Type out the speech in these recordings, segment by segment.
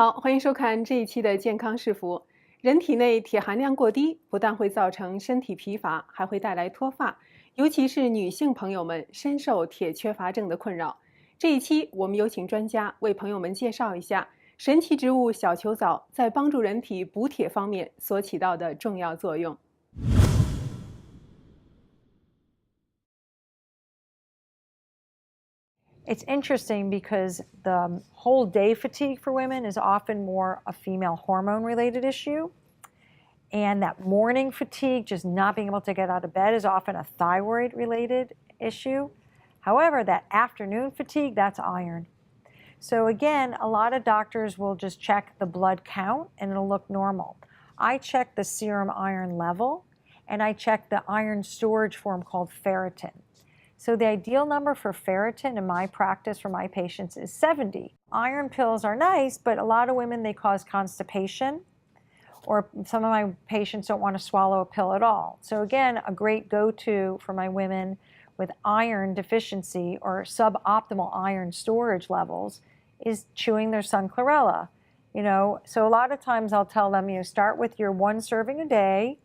好，欢迎收看这一期的健康是福。人体内铁含量过低，不但会造成身体疲乏，还会带来脱发，尤其是女性朋友们深受铁缺乏症的困扰。这一期我们有请专家为朋友们介绍一下神奇植物小球藻在帮助人体补铁方面所起到的重要作用。It's interesting because the whole day fatigue for women is often more a female hormone related issue. And that morning fatigue, just not being able to get out of bed, is often a thyroid related issue. However, that afternoon fatigue, that's iron. So again, a lot of doctors will just check the blood count and it'll look normal. I check the serum iron level and I check the iron storage form called ferritin. So the ideal number for ferritin in my practice for my patients is 70. Iron pills are nice, but a lot of women, they cause constipation, or some of my patients don't want to swallow a pill at all. So again, a great go-to for my women with iron deficiency or suboptimal iron storage levels is chewing their Sun Chlorella. So a lot of times I'll tell them, start with your 1 serving a day,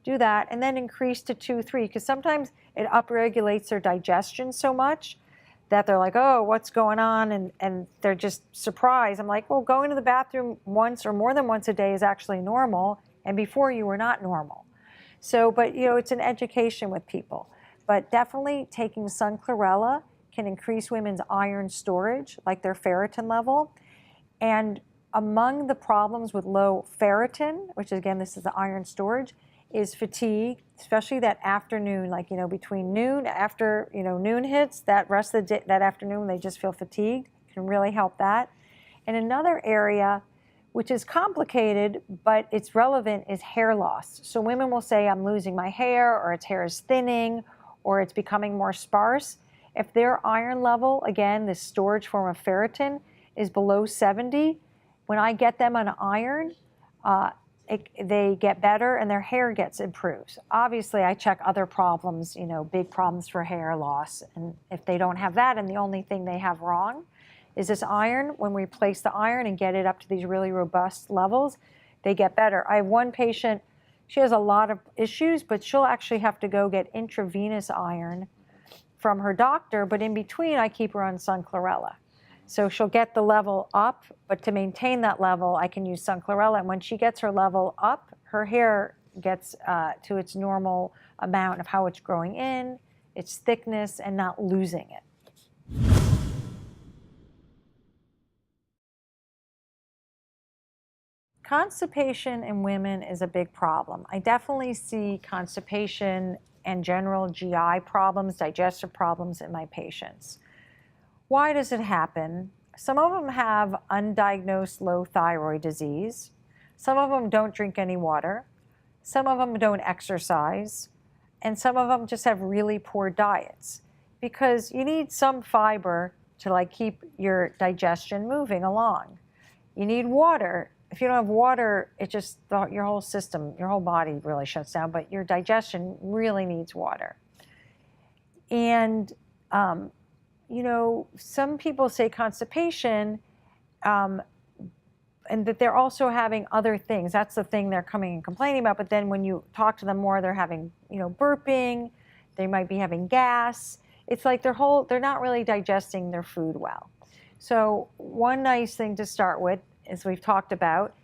do that, and then increase to 2, 3, because sometimes it upregulates their digestion so much that they're like, oh, what's going on? And they're just surprised. I'm like, well, going to the bathroom once or more than once a day is actually normal, and before you were not normal. So, but it's an education with people. But definitely taking Sun Chlorella can increase women's iron storage, like their ferritin level. And among the problems with low ferritin, which again, this is the iron storage, is fatigue, especially that afternoon, like, between noon, after, noon hits, that rest of the day, that afternoon, they just feel fatigued, can really help that. And another area, which is complicated, but it's relevant, is hair loss. So women will say, I'm losing my hair, or its hair is thinning, or it's becoming more sparse. If their iron level, again, this storage form of ferritin, is below 70, when I get them on iron, they get better and their hair gets improved. Obviously, I check other problems, big problems for hair loss. And if they don't have that and the only thing they have wrong is this iron, when we replace the iron and get it up to these really robust levels, they get better. I have one patient, she has a lot of issues, but she'll actually have to go get intravenous iron from her doctor. But in between, I keep her on Sun Chlorella. So she'll get the level up, but to maintain that level, I can use Sun Chlorella. And when she gets her level up, her hair gets to its normal amount of how it's growing in, its thickness, and not losing it. Constipation in women is a big problem. I definitely see constipation and general GI problems, digestive problems in my patients. Why does it happen? Some of them have undiagnosed low thyroid disease. Some of them don't drink any water. Some of them don't exercise. And some of them just have really poor diets, because you need some fiber to keep your digestion moving along. You need water. If you don't have water, it just, your whole system, your whole body really shuts down, but your digestion really needs water. And some people say constipation, and that they're also having other things. That's the thing they're coming and complaining about. But then when you talk to them more, they're having, burping. They might be having gas. It's like they're not really digesting their food well. So one nice thing to start with, as we've talked about,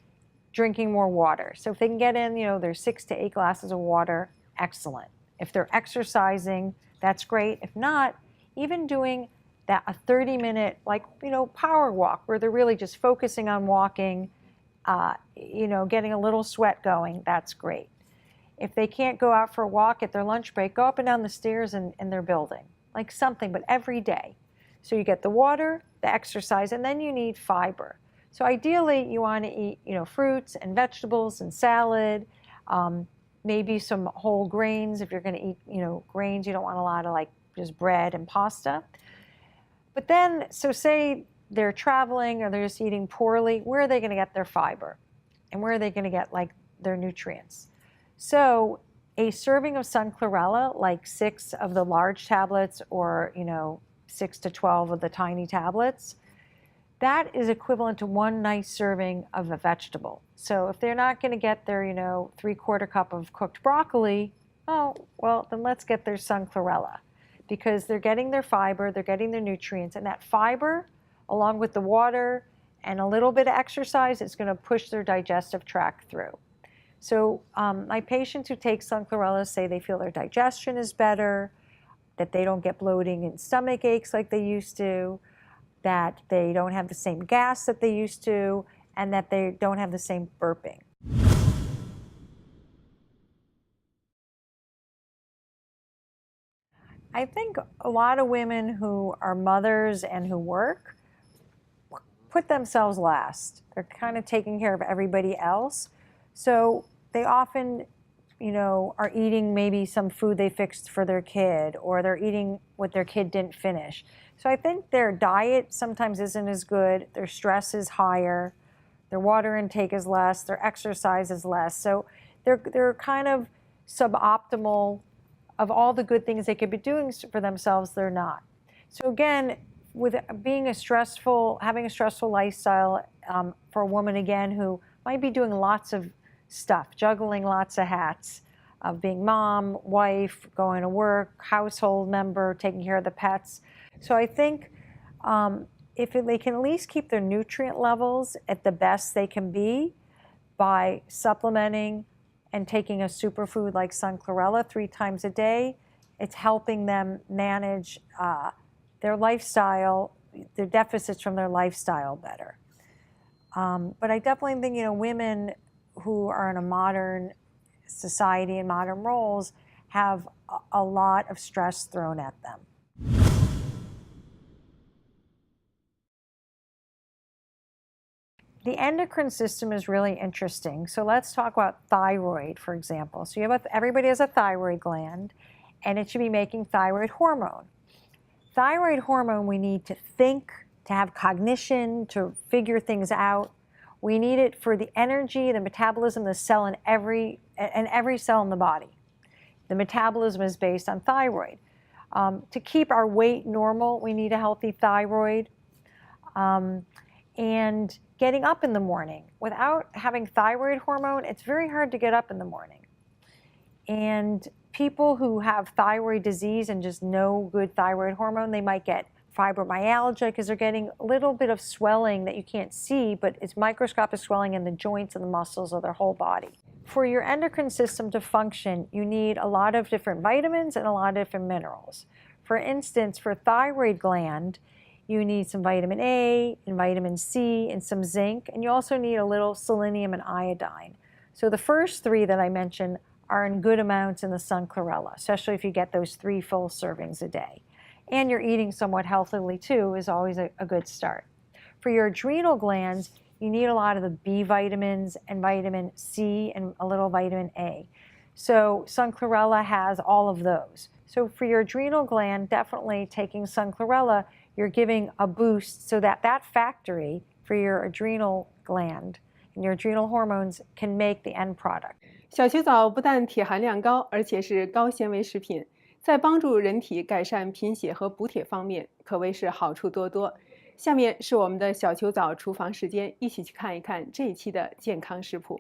drinking more water. So if they can get in, their 6 to 8 glasses of water, excellent. If they're exercising, that's great. If not, even doing that a 30-minute, power walk, where they're really just focusing on walking, getting a little sweat going, that's great. If they can't go out for a walk at their lunch break, go up and down the stairs in their building, like something, but every day. So you get the water, the exercise, and then you need fiber. So ideally, you want to eat, fruits and vegetables and salad, maybe some whole grains. If you're going to eat, grains, you don't want a lot of just bread and pasta. But then, so say they're traveling or they're just eating poorly, where are they going to get their fiber? And where are they going to get their nutrients? So a serving of Sun Chlorella, 6 of the large tablets or, 6 to 12 of the tiny tablets, that is equivalent to one nice serving of a vegetable. So if they're not going to get their, 3/4 cup of cooked broccoli, oh, well, then let's get their Sun Chlorella, because they're getting their fiber, they're getting their nutrients, and that fiber, along with the water and a little bit of exercise, is going to push their digestive tract through. So my patients who take Sun Chlorella say they feel their digestion is better, that they don't get bloating and stomach aches like they used to, that they don't have the same gas that they used to, and that they don't have the same burping. I think a lot of women who are mothers and who work put themselves last. They're kind of taking care of everybody else. So they often, are eating maybe some food they fixed for their kid, or they're eating what their kid didn't finish. So I think their diet sometimes isn't as good, their stress is higher, their water intake is less, their exercise is less. So they're kind of suboptimal. Of all the good things they could be doing for themselves, they're not. So again, with having a stressful lifestyle for a woman, again, who might be doing lots of stuff, juggling lots of hats of being mom, wife, going to work, household member, taking care of the pets. So I think if they can at least keep their nutrient levels at the best they can be by supplementing and taking a superfood like Sun Chlorella 3 times a day, it's helping them manage their lifestyle, their deficits from their lifestyle better. But I definitely think, women who are in a modern society and modern roles have a lot of stress thrown at them. The endocrine system is really interesting. So let's talk about thyroid, for example. So everybody has a thyroid gland, and it should be making thyroid hormone. Thyroid hormone we need to think, to have cognition, to figure things out. We need it for the energy, the metabolism, the cell in every cell in the body. The metabolism is based on thyroid. To keep our weight normal, we need a healthy thyroid. And getting up in the morning. Without having thyroid hormone, it's very hard to get up in the morning. And people who have thyroid disease and just no good thyroid hormone, they might get fibromyalgia because they're getting a little bit of swelling that you can't see, but it's microscopic swelling in the joints and the muscles of their whole body. For your endocrine system to function, you need a lot of different vitamins and a lot of different minerals. For instance, for thyroid gland, you need some vitamin A and vitamin C and some zinc, and you also need a little selenium and iodine. So the first 3 that I mentioned are in good amounts in the Sun Chlorella, especially if you get those 3 full servings a day. And you're eating somewhat healthily too is always a good start. For your adrenal glands, you need a lot of the B vitamins and vitamin C and a little vitamin A. So Sun Chlorella has all of those. So for your adrenal gland, definitely taking Sun Chlorella, you're giving a boost so that factory for your adrenal gland and your adrenal hormones can make the end product. 小球藻不但铁含量高，而且是高纤维食品，在帮助人体改善贫血和补铁方面可谓是好处多多。下面是我们的小球藻厨房时间，一起去看一看这一期的健康食谱。